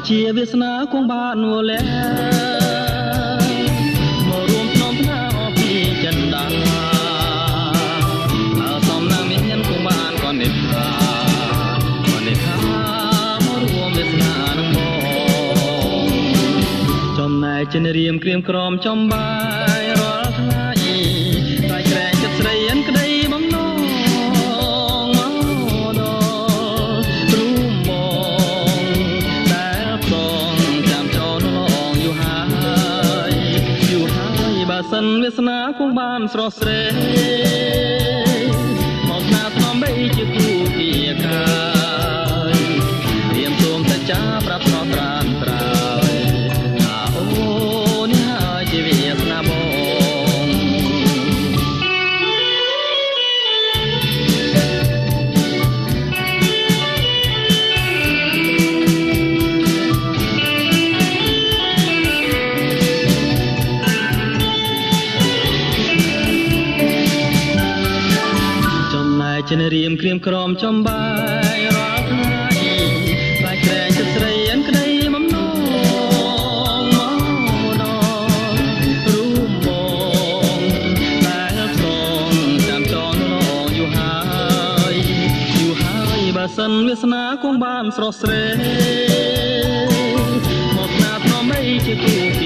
ជាវាសនាគង់បានវលែមករួមក្នុងផ្នែកអពីចិនដាសំណាងមានគង់បានគាត់នេះថាមករួមវាសនានឹងមកចំណែកចិនរៀមក្រៀមក្រំចំបាយរាល់ថ្ងៃតែក្រែងចិត្តស្រីអិនក្តីបំណងសិនវាសនាគង់បានស្រស់ស្រីមកណាថ្នមបីជាគូគៀកាយរៀមសូមសច្ចាប្រាប់ស្នត្រានត្រើយអូនេះហើយជាវាសនាបងចិនរៀមក្រៀមក្រំចំបាយរាល់ថ្ងៃខ្លាចក្រែងចិត្តស្រីអិនក្តីបំណងមកដល់រួមបងតែផ្សងចាំចងឡងយូរហើយបើសិនវាសនាគង់បានស្រស់ស្រីមកណាថ្នមអីជាគូ